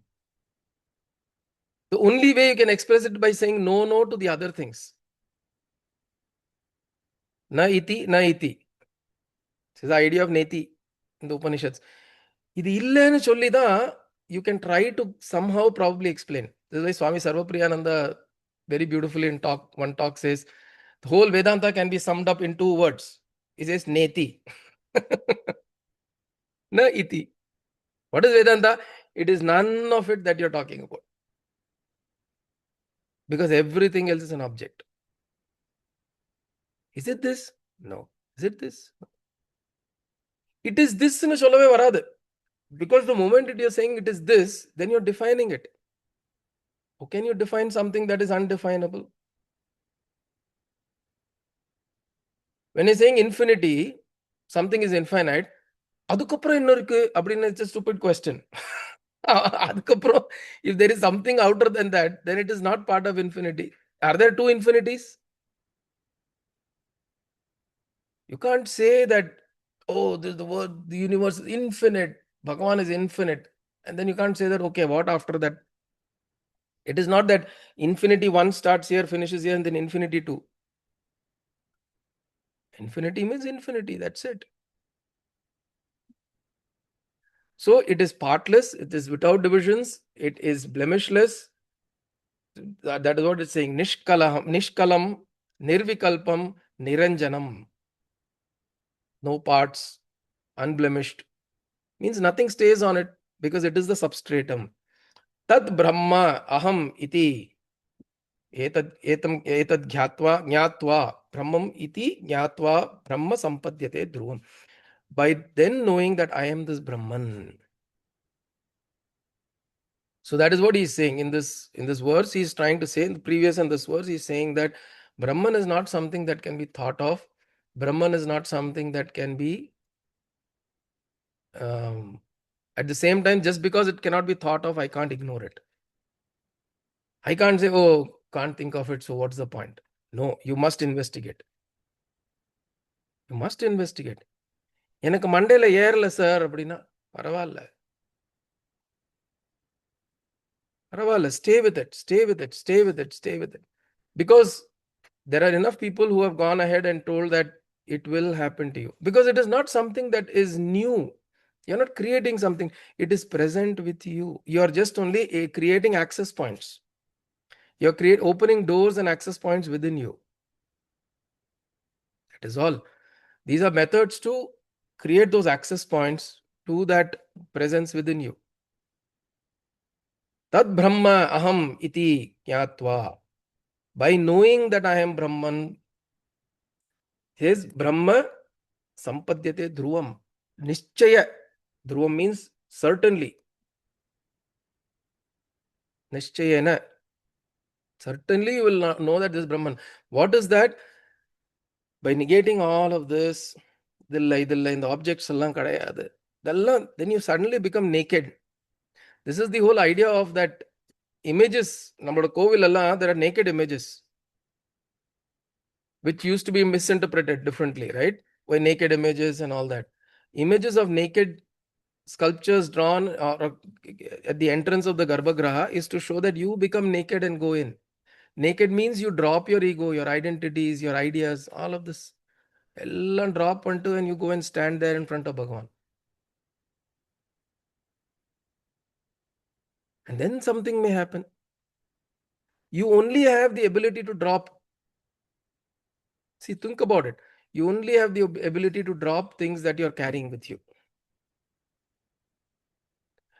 Speaker 1: The only way you can express it by saying no to the other things. Na iti, na iti. This is the idea of neti in the Upanishads. You can try to somehow probably explain. This is why Swami Sarvapriyananda very beautifully in one talk says, the whole Vedanta can be summed up in 2 words. He says, Neti. Na iti. What is Vedanta? It is none of it that you're talking about. Because everything else is an object. Is it this? No. Is it this? It is this in a Sholave Varad. Because the moment that you're saying it is this, then you're defining it. How can you define something that is undefinable? When you're saying infinity, something is infinite, அதுக்கப்புறம் என்ன இருக்கு அப்படின்னு it's a stupid question. அதுக்கப்புறம் if there is something outer than that, then it is not part of infinity. Are there 2 infinities? You can't say that, oh, the word, the universe is infinite, Bhagavan is infinite, and then you can't say that, okay, what after that? It is not that infinity 1 starts here, finishes here, and then infinity 2. Infinity means infinity, that's it. So it is partless, it is without divisions, it is blemishless. That is what it's saying. Nishkalam, nirvikalpam, niranjanam. No parts, unblemished. Means nothing stays on it because it is the substratum. Tad brahma aham iti. Etad jnatva brahmam iti jnatva brahma sampadyate dhruvam. By then knowing that I am this Brahman. So that is what he's saying in this verse. He's trying to say in the previous and this verse, he's saying that Brahman is not something that can be thought of. Brahman is not something that can be at the same time, just because it cannot be thought of, I can't ignore it. I can't say, oh, can't think of it, so what's the point? No, you must investigate. You must investigate. எனக்கு மண்டையில ஏறல sir அப்படின்னா பரவாயில்ல பரவாயில்ல stay with it, stay with it, stay with it, stay with it. Because there are enough people who have gone ahead and told that it will happen to you. Because it is not something that is new. You're not creating something. It is present with you. You are just only creating access points. You're opening doors and access points within you. That is all. These are methods to create those access points to that presence within you. Tad Brahma aham iti jnatva. By knowing that I am Brahman, his Brahma sampadyate dhruvam. Nishchaya. Dhruvam means certainly. Nishchayana. Certainly you will not know that this is Brahman. What is that? By negating all of this, in the objects, then you suddenly become naked. This is the whole idea of that images. There are naked images which used to be misinterpreted differently, right? By naked images and all that. Images of naked sculptures drawn at the entrance of the Garbhagraha is to show that you become naked and go in. Naked means you drop your ego, your identities, your ideas, all of this. Ellam drop onto and you go and stand there in front of Bhagavan. And then something may happen. You only have the ability to drop. See, think about it. You only have the ability to drop things that you're carrying with you.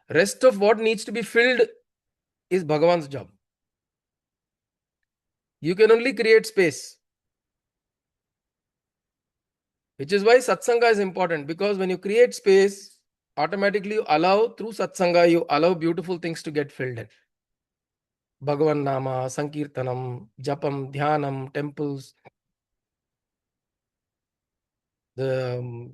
Speaker 1: Rest of what needs to be filled is Bhagavan's job. You can only create space. Which is why satsanga is important, because when you create space, automatically you allow, through satsanga, you allow beautiful things to get filled in. Bhagavan Nama, Sankirtanam, Japam, Dhyanam, temples, the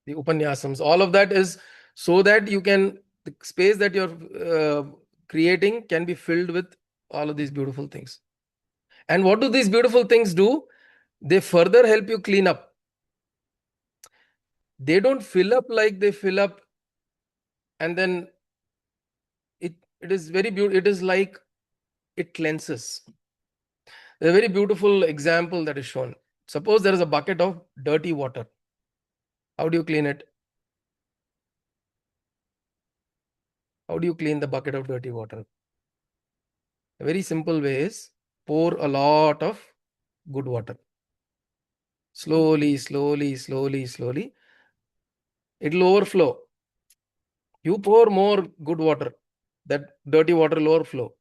Speaker 1: Upanyasams, all of that is so that you can, the space that you're creating can be filled with all of these beautiful things. And what do these beautiful things do? They further help you clean up. They don't fill up like they fill up and then it is very beautiful. It is like it cleanses. There's a very beautiful example that is shown. Suppose there is a bucket of dirty water. How do you clean it? How do you clean the bucket of dirty water? A very simple way is pour a lot of good water. Slowly, slowly, slowly, slowly. It'll overflow. You pour more good water. That dirty water will overflow.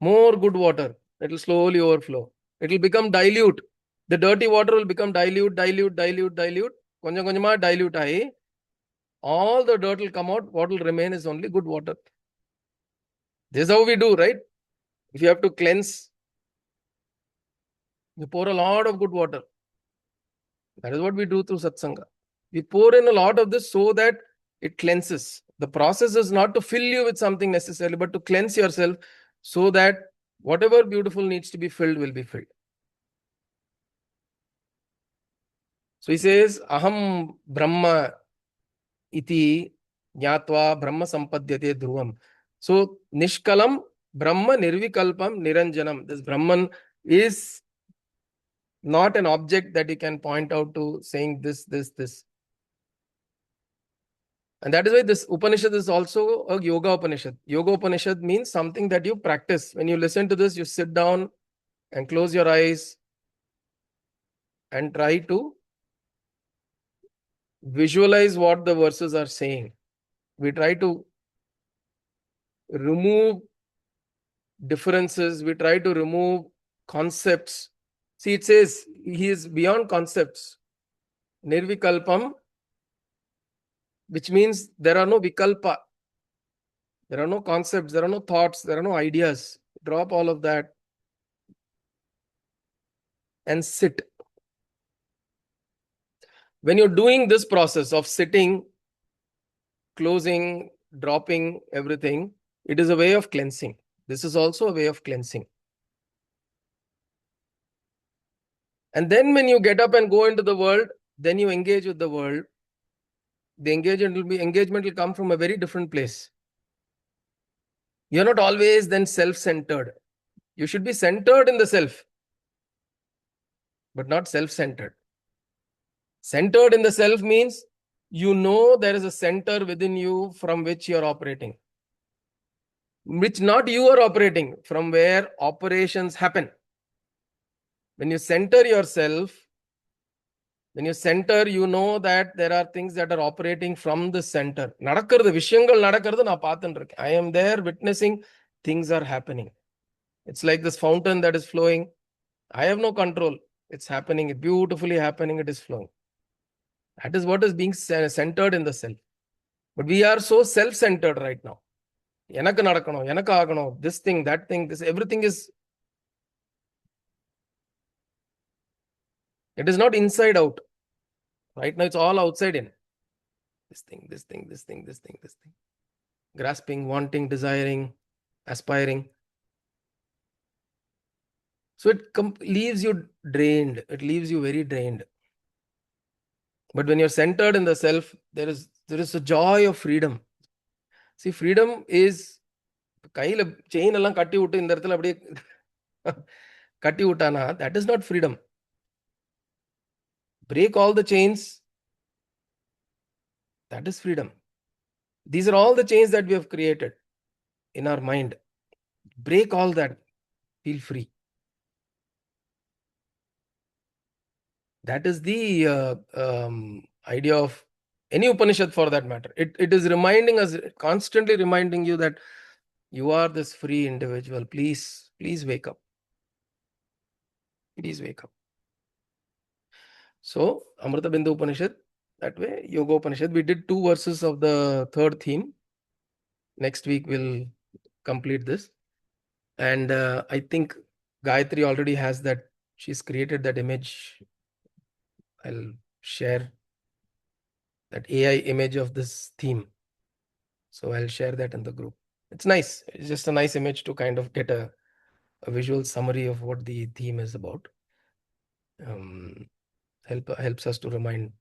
Speaker 1: More good water. It'll slowly overflow. It'll become dilute. The dirty water will become dilute, dilute, dilute, dilute. Konjam konjama dilute aayi. All the dirt will come out. What will remain is only good water. This is how we do, right? If you have to cleanse, you pour a lot of good water. That is what we do through satsanga. We pour in a lot of this so that it cleanses. The process is not to fill you with something necessarily, but to cleanse yourself so that whatever beautiful needs to be filled will be filled. So he says, Aham Brahma iti jnatva Brahma sampadyate dhruvam. So Nishkalam Brahma Nirvikalpam Niranjanam. This Brahman is not an object that you can point out to saying this, this, this. And that is why this Upanishad is also a Yoga Upanishad. Yoga Upanishad means something that you practice. When you listen to this, you sit down and close your eyes and try to visualize what the verses are saying. We try to remove differences. We try to remove concepts. See, it says he is beyond concepts. Nirvikalpam, which means there are no vikalpa. There are no concepts, there are no thoughts, there are no ideas. Drop all of that and sit. When you're doing this process of sitting, closing, dropping everything, it is a way of cleansing. This is also a way of cleansing. And then when you get up and go into the world, then you engage with the world. The engagement will come from a very different place. You're not always then self-centered. You should be centered in the self, but not self-centered. Centered in the self means you know there is a center within you from which you are operating. Which not you are operating, from where operations happen. When you center yourself, you know that there are things that are operating from the center. I am there witnessing things are happening. It's like this fountain that is flowing. I have no control. It's happening. It's beautifully happening. It is flowing. That is what is being centered in the self. But we are so self-centered right now. This thing, that thing, this, everything is. It is not inside out. Right now, it's all outside in. This thing, this thing, this thing, this thing, this thing. Grasping, wanting, desiring, aspiring. So it leaves you drained. It leaves you very drained. But when you're centered in the self, there is a joy of freedom. See, freedom is chain along katti uttu indha edathila appadiye katti uttana, that is not freedom. Break all the chains. That is freedom. These are all the chains that we have created in our mind. Break all that. Feel free. That is the idea of any Upanishad for that matter. It is reminding us, constantly reminding you that you are this free individual. Please wake up. Please wake up. So, Amritabindu Upanishad, that way, Yoga Upanishad. We did 2 verses of the 3rd theme. Next week, we'll complete this. And I think Gayatri already has that. She's created that image. I'll share that AI image of this theme. So I'll share that in the group. It's nice. It's just a nice image to kind of get a visual summary of what the theme is about. Helps us to remind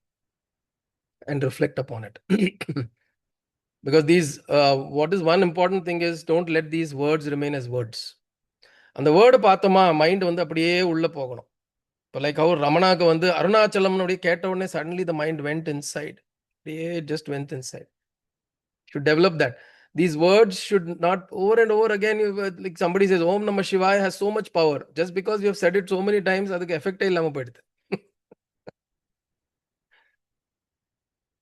Speaker 1: and reflect upon it. Because these, what is one important thing is, don't let these words remain as words. And the word Patama, mind on the Padiye Ulla Pogono. But like how Ramana go on the Arunachalam, suddenly the mind went inside. It just went inside. Should develop that. These words should not over and over again. Like somebody says, Om Namah Shivaya has so much power. Just because we have said it so many times, adukku effect illama poiduthu.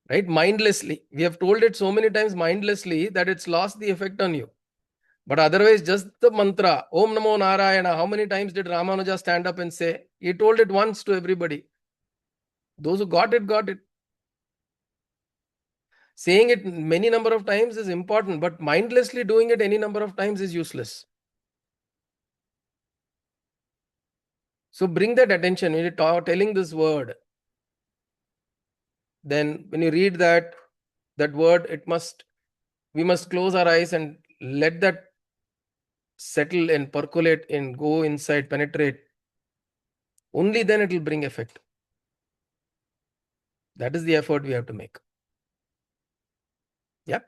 Speaker 1: Right? Mindlessly. We have told it so many times mindlessly that it's lost the effect on you. But otherwise, just the mantra, Om Namo Narayana, how many times did Ramanuja stand up and say? He told it once to everybody. Those who got it, got it. Saying it many number of times is important, but mindlessly doing it any number of times is useless. So bring that attention when you're telling this word. Then when you read that word, we must close our eyes and let that settle and percolate and go inside, penetrate. Only then it will bring effect. That is the effort we have to make. Yeah.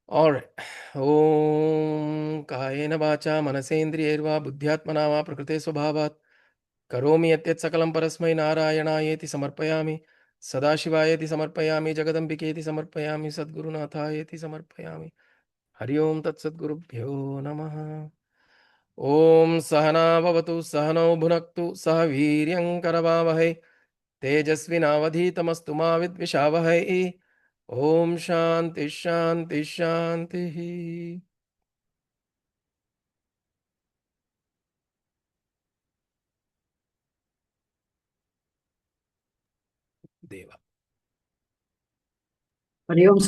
Speaker 1: All right. Om Kayena Vacha Manasendriyerva Buddhyatmana va Prakrite Swabhavat Karomi Yatyat Sakalam Parasmai Narayana Yeti Samarpayami Sadashivayeti Samarpayami Jagadambiketi Samarpayami Sadgurunathayeti Samarpayami Hari Om Tat Sadgurubhyo Namaha Om Sahana Bhavatu Sahano Bhunaktu Sahaviryam Karavavahai Tejasvinavadhitamastu ma vidvishavahai Om Shanti Shanti Shanti Deva.
Speaker 2: Hari Om.